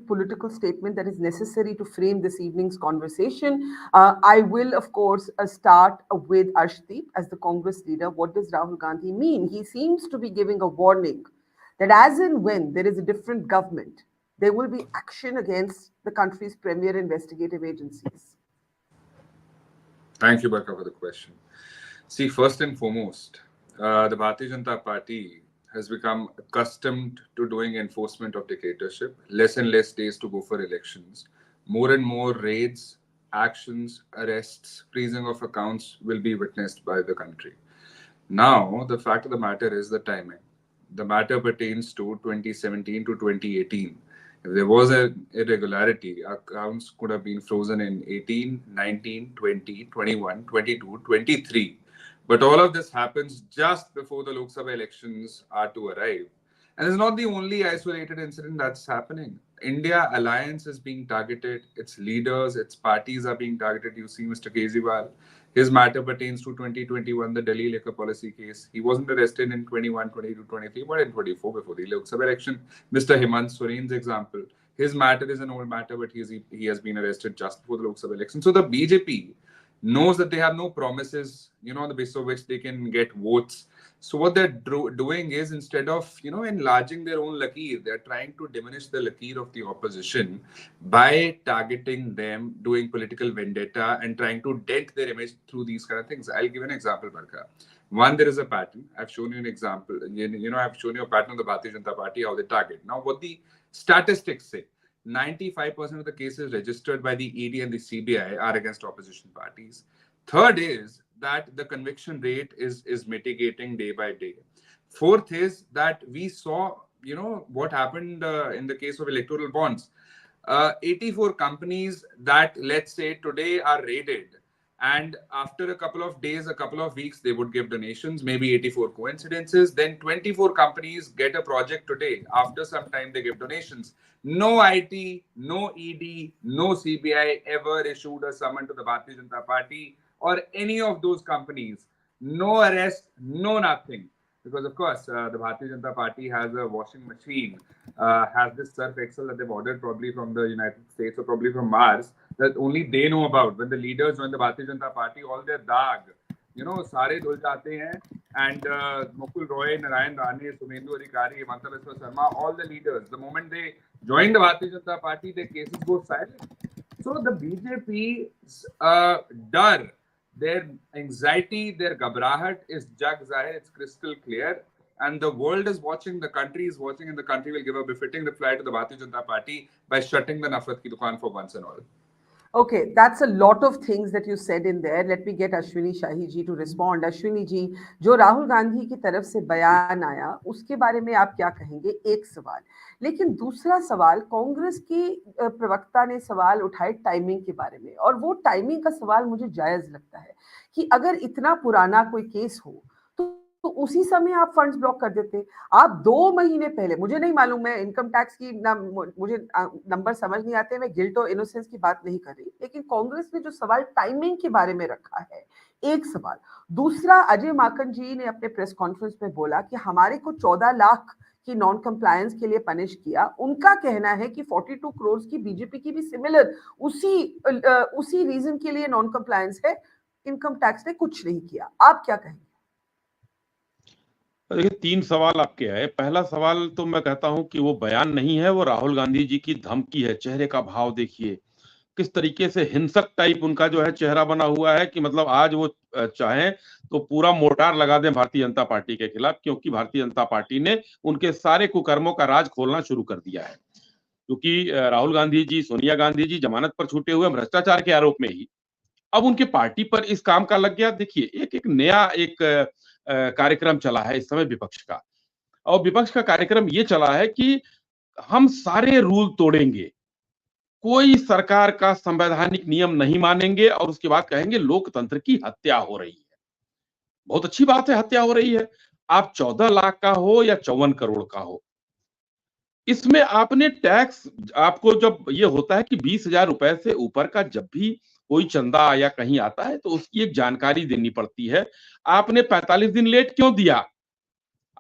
political statement that is necessary to frame this evening's conversation. I will, of course, start with Arshdeep as the Congress leader. What does Rahul Gandhi mean? He seems to be giving a warning that as and when there is a different government, there will be action against the country's premier investigative agencies. Thank you, Barka, for the question. See, first and foremost, the Bharatiya Janata Party has become accustomed to doing enforcement of dictatorship, less and less days to go for elections. More and more raids, actions, arrests, freezing of accounts will be witnessed by the country. Now, the fact of the matter is the timing. The matter pertains to 2017 to 2018. If there was an irregularity, accounts could have been frozen in 18, 19, 20, 21, 22, 23. But all of this happens just before the Lok Sabha elections are to arrive. And it's not the only isolated incident that's happening. India alliance is being targeted. Its leaders, its parties are being targeted. You see Mr. Kejriwal. His matter pertains to 2021, the Delhi liquor policy case. He wasn't arrested in 21, 22, 23, but in 24 before the Lok Sabha election. Mr. Hemant Soren's example. His matter is an old matter, but he has been arrested just before the Lok Sabha election. So the BJP knows that they have no promises, on the basis of which they can get votes. So what they're doing is, instead of, enlarging their own lakeer, they're trying to diminish the lakeer of the opposition by targeting them, doing political vendetta and trying to dent their image through these kind of things. I'll give an example, Barka. One, there is a pattern. I've shown you an example. I've shown you a pattern of the Bharatiya Janata Party, how they target. Now, what the statistics say, 95% of the cases registered by the ED and the CBI are against opposition parties. Third is that the conviction rate is mitigating day by day. Fourth is that we saw, what happened in the case of electoral bonds. 84 companies that, let's say, today are raided. And after a couple of days, a couple of weeks, they would give donations, maybe 84 coincidences. Then 24 companies get a project today. After some time, they give donations. No IT, no ED, no CBI ever issued a summon to the Bharatiya Janata Party or any of those companies. No arrest, no nothing. Because, of course, the Bharatiya Janata Party has a washing machine, has this Surf Excel that they've ordered probably from the United States or probably from Mars, that only they know about. When the leaders join the Bharatiya Janata Party, all their dag, sare dhul jate hain. And Mukul Roy, Narayan Rane, Sumendu Adhikari, Himanta Biswa Sarma, all the leaders, the moment they join the Bharatiya Janata Party, their cases go silent. So the BJP's dar, their anxiety, their ghabrahat is jag zahir, it's crystal clear. And the world is watching, the country is watching, and the country will give a befitting reply to the Bharatiya Janata Party by shutting the Nafrat ki dukaan for once and all. Okay, that's a lot of things that you said in there. Let me get Ashwini Shahi ji to respond. Ashwini ji, जो राहुल गांधी की तरफ से बयान आया, उसके बारे में आप क्या कहेंगे? एक सवाल. लेकिन दूसरा सवाल, कांग्रेस की प्रवक्ता ने सवाल उठाए टाइमिंग के बारे में, और वो टाइमिंग का सवाल मुझे जायज लगता है कि अगर इतना पुराना कोई केस हो तो उसी समय आप फंड्स ब्लॉक कर देते. आप 2 महीने पहले, मुझे नहीं मालूम, मैं इनकम टैक्स की मुझे नंबर समझ नहीं आते, मैं गिल्ट और इनोसेंस की बात नहीं कर रही, लेकिन कांग्रेस ने जो सवाल टाइमिंग के बारे में रखा है, एक सवाल. दूसरा, अजय माकन जी ने अपने प्रेस कॉन्फ्रेंस में बोला कि हमारे को 14 लाख की नॉन कंप्लायंस के लिए पनिश किया. उनका कहना है कि 42 करोड़ की बीजेपी की भी सिमिलर उसी रीजन के लिए नॉन कंप्लायंस है. इनकम टैक्स ने कुछ नहीं किया. आप क्या कहेंगे? देखिए, 3 सवाल आपके आए. पहला सवाल तो मैं कहता हूं कि वो बयान नहीं है, वो राहुल गांधी जी की धमकी है. चेहरे का भाव देखिए, किस तरीके से हिंसक टाइप उनका जो है चेहरा बना हुआ है कि मतलब आज वो चाहें तो पूरा मोर्टार लगा दें भारतीय जनता पार्टी के खिलाफ, क्योंकि भारतीय जनता पार्टी ने उनके सारे कुकर्मों का राज खोलना शुरू कर दिया है. क्योंकि राहुल गांधी जी, सोनिया गांधी जी जमानत पर छूटे हुए भ्रष्टाचार के आरोप में ही अब उनके पार्टी पर इस काम का लग गया. देखिए, एक नया कार्यक्रम चला है इस समय विपक्ष का, और विपक्ष का कार्यक्रम ये चला है कि हम सारे रूल तोड़ेंगे, कोई सरकार का संवैधानिक नियम नहीं मानेंगे, और उसके बाद कहेंगे लोकतंत्र की हत्या हो रही है. बहुत अच्छी बात है, हत्या हो रही है. आप 14 लाख का हो या 54 करोड़ का हो, इसमें आपने टैक्स, आपको जब ये होता है कि 20,000 रुपए से ऊपर का जब भी कोई चंदा या कहीं आता है तो उसकी एक जानकारी देनी पड़ती है. आपने 45 दिन लेट क्यों दिया?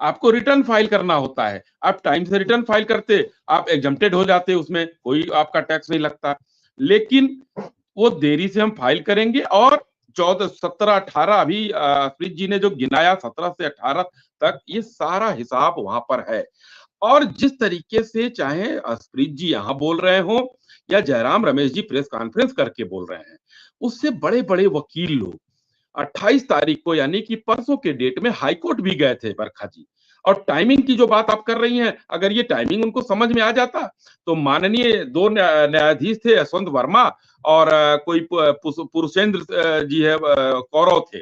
आपको रिटर्न फाइल करना होता है, आप टाइम से रिटर्न फाइल करते, आप एग्जम्प्टेड हो जाते, उसमें कोई आपका टैक्स नहीं लगता। लेकिन वो देरी से हम फाइल करेंगे और 14, 17, 18 अभी प्रीत जी ने जो गिनाया 17 से 18 तक, ये सारा हिसाब वहां पर है। और जिस तरीके से चाहे प्रीत जी यहाँ बोल रहे हो या जयराम रमेश जी प्रेस कॉन्फ्रेंस करके बोल रहे हैं, उससे बड़े बड़े वकील लोग 28 तारीख को यानी कि परसों के डेट में हाईकोर्ट भी गए थे बरखा जी। और टाइमिंग की जो बात आप कर रही हैं, अगर ये टाइमिंग उनको समझ में आ जाता तो माननीय दो न्यायाधीश थे, यशवंत वर्मा और कोई पुरुषेंद्र जी है, कौरव थे,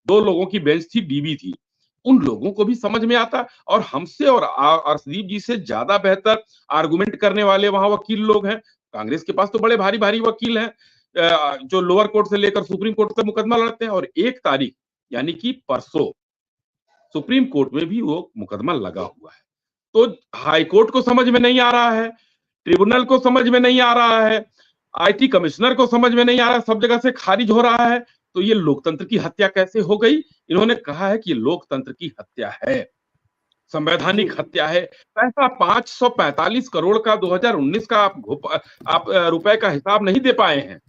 दो लोगों की बेंच थी, डीबी थी, उन लोगों को भी समझ में आता। और हमसे और अर्शदीप जी से ज्यादा बेहतर आर्गुमेंट करने वाले वहां वकील लोग हैं। कांग्रेस के पास तो बड़े भारी भारी वकील हैं, जो लोअर कोर्ट से लेकर सुप्रीम कोर्ट तक मुकदमा लड़ते हैं। और 1 तारीख यानी कि परसों सुप्रीम कोर्ट में भी वो मुकदमा लगा हुआ है। तो हाई कोर्ट को समझ में नहीं आ रहा है, ट्रिब्यूनल को समझ में नहीं आ रहा है, आईटी कमिश्नर को समझ में नहीं आ रहा है, सब जगह से खारिज हो रहा है। तो ये लोकतंत्र की हत्या कैसे हो गई? इन्होंने कहा है कि ये लोकतंत्र की हत्या है, संवैधानिक हत्या है। पैसा 545 करोड़ का 2019 का आप रुपए का हिसाब नहीं दे पाए हैं।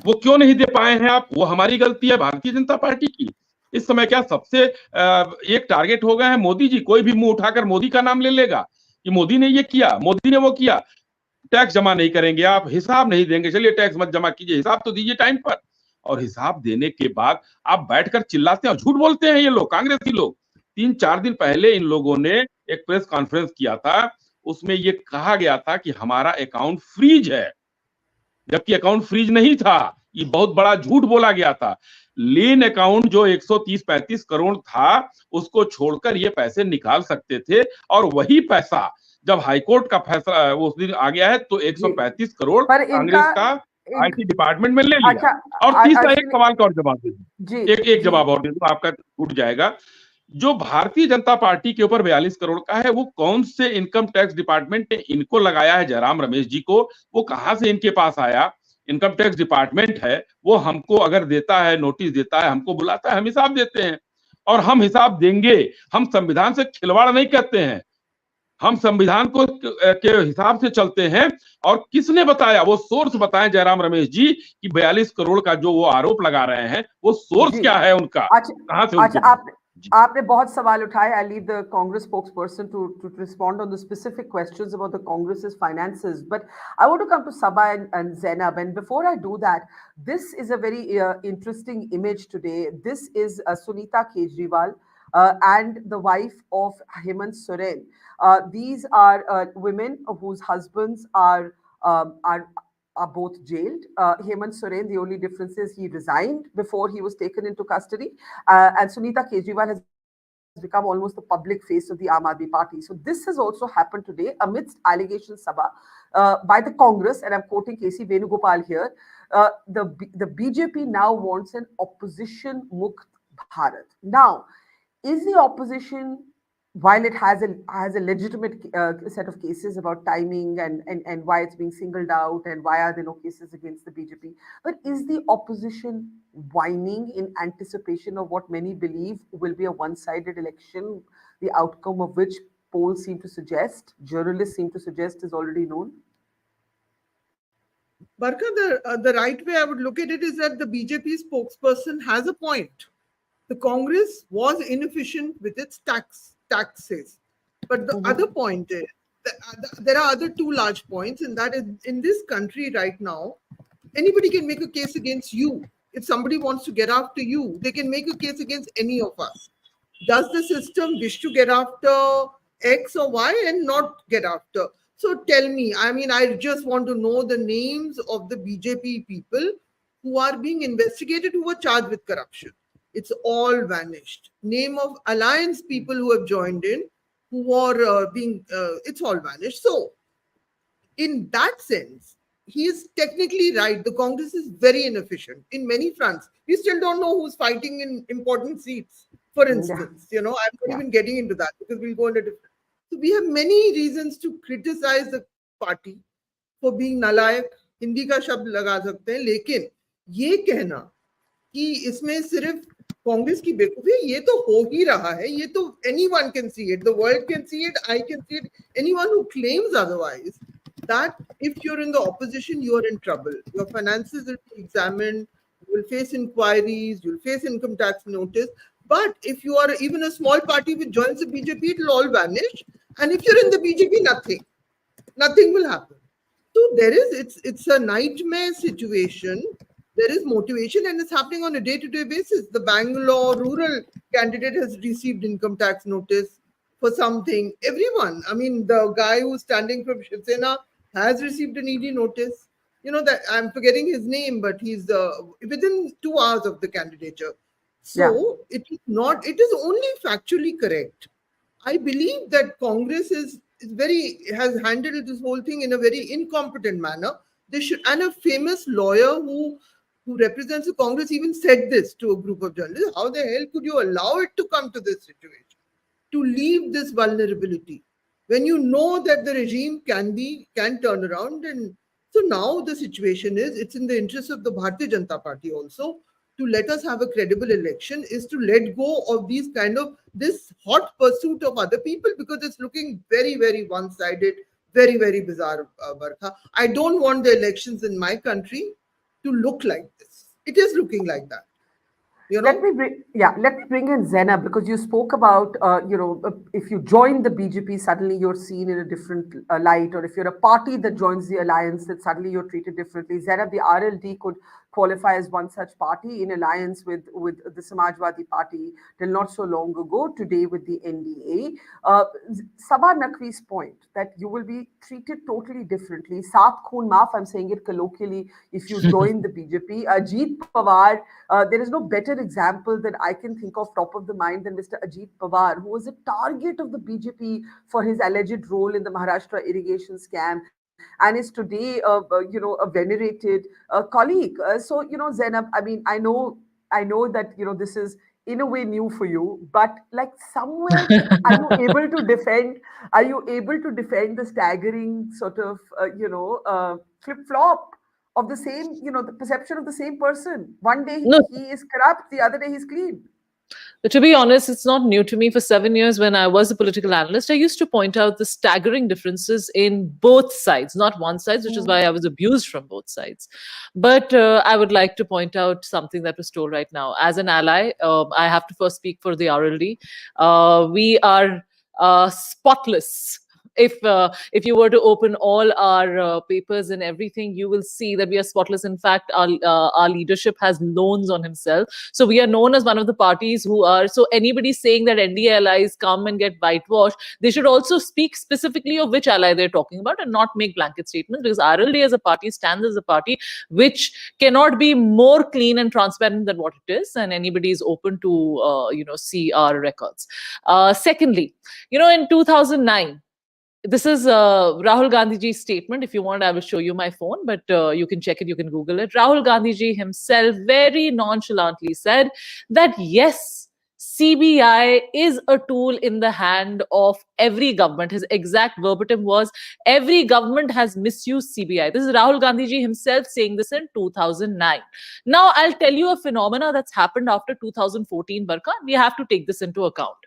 वो क्यों नहीं दे पाए हैं आप? वो हमारी गलती है, भारतीय जनता पार्टी की। इस समय क्या सबसे एक टारगेट हो गए हैं मोदी जी? कोई भी मुंह उठाकर मोदी का नाम ले लेगा कि मोदी ने ये किया, मोदी ने वो किया। टैक्स जमा नहीं करेंगे आप, हिसाब नहीं देंगे, चलिए टैक्स मत जमा कीजिए, हिसाब तो दीजिए टाइम पर। और हिसाब देने के बाद आप बैठकर चिल्लाते हैं और झूठ बोलते हैं ये लोग, कांग्रेसी लोग। 3-4 दिन पहले इन लोगों ने एक प्रेस कॉन्फ्रेंस किया था, उसमें ये कहा गया था कि हमारा अकाउंट फ्रीज है, जबकि अकाउंट फ्रीज नहीं था। ये बहुत बड़ा झूठ बोला गया था। लीन अकाउंट जो 130-35 करोड़ था, उसको छोड़कर ये पैसे निकाल सकते थे। और वही पैसा जब हाईकोर्ट का फैसला उस दिन आ गया है तो 135 करोड़ पर कांग्रेस का आईटी डिपार्टमेंट में ले लिया। अच्छा और तीसरा एक सवाल का और जवाब दे दूं, जी एक जवाब और दे दूं, आपका टूट जाएगा। जो भारतीय जनता पार्टी के ऊपर 42 करोड़ का है, वो कौन से इनकम टैक्स डिपार्टमेंट ने इनको लगाया है, जयराम रमेश जी को? वो कहां से इनके पास आया? इनकम टैक्स डिपार्टमेंट है, वो हमको अगर देता है, नोटिस देता है, हमको बुलाता है, हम हिसाब देते हैं और हम हिसाब देंगे। हम संविधान से खिलवाड़ नहीं करते हैं, हम संविधान को के हिसाब से चलते हैं। और किसने बताया? वो सोर्स बताएं जयराम रमेश जी कि 42 करोड़ का जो वो आरोप लगा रहे हैं, वो सोर्स क्या है उनका, कहां से उनको? आपने बहुत सवाल उठाए. I leave the Congress spokesperson to respond on the specific questions about the Congress's finances. But I want to come to Sabha and Zainab. And before I do that, this is a very interesting image today. This is Sunita Kejriwal and the wife of Hemant Soren. These are women whose husbands are both jailed. Hemant Soren, the only difference is he resigned before he was taken into custody. And Sunita Kejriwal has become almost the public face of the Aam Aadmi Party. So this has also happened today amidst allegations, Sabha, by the Congress, and I'm quoting KC Venugopal here. The BJP now wants an opposition Mukt Bharat. Now, is the opposition, while it has a legitimate set of cases about timing and why it's being singled out and why are there no cases against the BJP, but is the opposition whining in anticipation of what many believe will be a one-sided election, the outcome of which polls seem to suggest, journalists seem to suggest is already known? Barka, the right way I would look at it is that the BJP spokesperson has a point. The Congress was inefficient with its taxes. But the other point is, there are other two large points, and that is, in this country right now, anybody can make a case against you. If somebody wants to get after you, they can make a case against any of us. Does the system wish to get after X or Y and not get after? So tell me, I mean, I just want to know the names of the BJP people who are being investigated, who were charged with corruption. It's all vanished. Name of alliance people who have joined in, who are it's all vanished. So, in that sense, he is technically right. The Congress is very inefficient in many fronts. We still don't know who's fighting in important seats. For instance, I'm not even getting into that because we'll go into different. So, we have many reasons to criticize the party for being nalayak. Hindi का शब्द लगा सकते हैं, लेकिन ये कहना कि इसमें सिर्फ कांग्रेस की बेवकूफी, ये तो हो ही रहा है, ये तो anyone can see it, the world can see it, I can see it, anyone who claims otherwise, that if you're in the opposition, you are in trouble. Your finances will be examined, you will face inquiries, you'll face income tax notice. But if you are even a small party which joins the BJP, it will all vanish. And if you're in the BJP, nothing will happen. So there is, it's a nightmare situation. There is motivation and it's happening on a day-to-day basis. The Bangalore rural candidate has received income tax notice for something. Everyone, I mean, the guy who's standing from Shiv Sena has received an ED notice. You know, that I'm forgetting his name, but he's within 2 hours of the candidature. So it is only factually correct. I believe that Congress has handled this whole thing in a very incompetent manner. They should, and a famous lawyer who represents the Congress even said this to a group of journalists. How the hell could you allow it to come to this situation? To leave this vulnerability when you know that the regime can turn around. And so now the situation is, it's in the interest of the Bharatiya Janata Party also to let us have a credible election, is to let go of these this hot pursuit of other people, because it's looking very, very one-sided, very, very bizarre, Barkha. I don't want the elections in my country to look like this. It is looking like that. You know? Let me bring in Zainab, because you spoke about, if you join the BJP, suddenly you're seen in a different light, or if you're a party that joins the alliance, that suddenly you're treated differently. Zainab, the RLD could qualify as one such party in alliance with the Samajwadi Party till not so long ago, today with the NDA. Sabah Naqvi's point that you will be treated totally differently. Saat khoon maaf, I'm saying it colloquially, if you join the BJP. Ajit Pawar, there is no better example that I can think of top of the mind than Mr. Ajit Pawar, who was a target of the BJP for his alleged role in the Maharashtra irrigation scam, and is today, a venerated colleague. So, Zainab, I mean, I know that, this is in a way new for you, but like somewhere, are you able to defend the staggering sort of, flip-flop of the same, the perception of the same person? One day No, he is corrupt, the other day he's clean. to be honest, it's not new to me. For 7 years, when I was a political analyst, I used to point out the staggering differences in both sides, not one side, which is why I was abused from both sides. But I would like to point out something that was told right now. As an ally, I have to first speak for the RLD. We are spotless. If you were to open all our papers and everything, you will see that we are spotless. In fact, our leadership has loans on himself. So we are known as one of the parties who are. So anybody saying that NDA allies come and get whitewashed, they should also speak specifically of which ally they're talking about and not make blanket statements, because RLD as a party stands as a party which cannot be more clean and transparent than what it is, and anybody is open to see our records. Secondly, in 2009. This is Rahul Gandhiji's statement. If you want, I will show you my phone, but you can check it, you can Google it. Rahul Gandhiji himself very nonchalantly said that yes, CBI is a tool in the hand of every government. His exact verbatim was, every government has misused CBI. This is Rahul Gandhiji himself saying this in 2009. Now, I'll tell you a phenomena that's happened after 2014, Barka. We have to take this into account,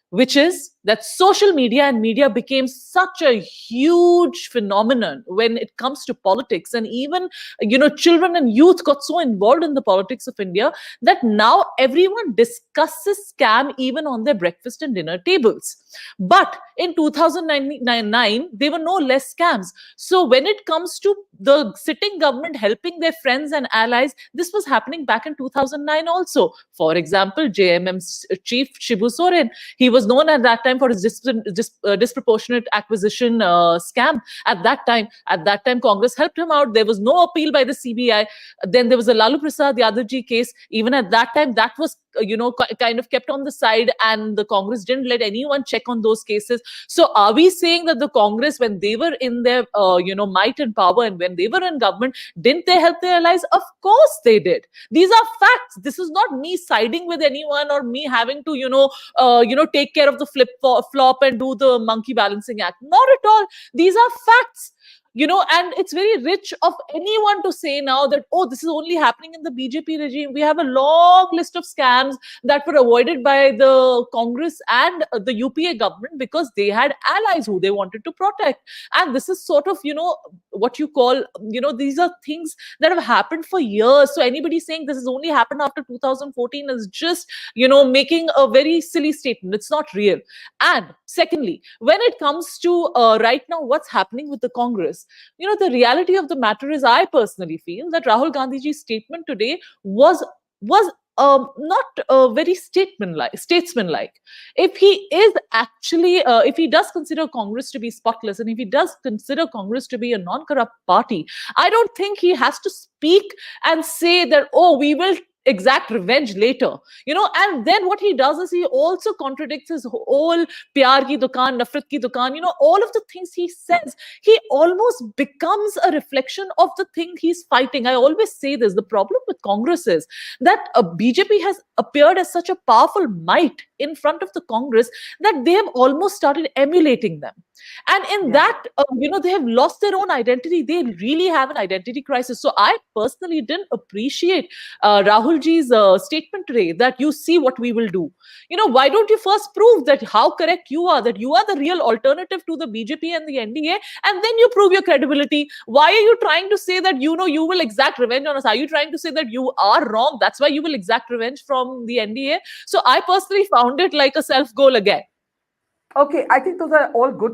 which is that social media and media became such a huge phenomenon when it comes to politics. And even, children and youth got so involved in the politics of India that now everyone discusses scam even on their breakfast and dinner tables. But in 2009, there were no less scams. So when it comes to the sitting government helping their friends and allies, this was happening back in 2009 also. For example, JMM's chief Shibu Soren, he was known at that time for his disproportionate acquisition scam. At that time, Congress helped him out. There was no appeal by the CBI. Then there was a Lalu Prasad Yadavji case. Even at that time, that was kind of kept on the side, and the Congress didn't let anyone check on those cases. So are we saying that the Congress, when they were in their might and power, and when they were in government, didn't they help their allies? Of course they did. These are facts. This is not me siding with anyone or me having to take care of the flip-flop and do the monkey balancing act. Not at all. These are facts. and it's very rich of anyone to say now that, oh, this is only happening in the BJP regime. We have a long list of scams that were avoided by the Congress and the UPA government because they had allies who they wanted to protect. And this is sort of, what you call, these are things that have happened for years. So anybody saying this has only happened after 2014 is just, making a very silly statement. It's not real. And secondly, when it comes to right now, what's happening with the Congress, the reality of the matter is, I personally feel that Rahul Gandhiji's statement today was not very statesmanlike. If he is actually, if he does consider Congress to be spotless, and if he does consider Congress to be a non-corrupt party, I don't think he has to speak and say that, oh, we will exact revenge later, and then what he does is he also contradicts his whole pyar ki dukaan, nafrat ki dukaan, all of the things he says, he almost becomes a reflection of the thing he's fighting. I always say this, the problem with Congress is that BJP has appeared as such a powerful might in front of the Congress that they have almost started emulating them. And in that, they have lost their own identity. They really have an identity crisis. So I personally didn't appreciate Rahulji's statement today that you see what we will do. Why don't you first prove that how correct you are, that you are the real alternative to the BJP and the NDA, and then you prove your credibility. Why are you trying to say that, you will exact revenge on us? Are you trying to say that you are wrong? That's why you will exact revenge from the NDA? So I personally found it like a self-goal again. Okay, I think those are all good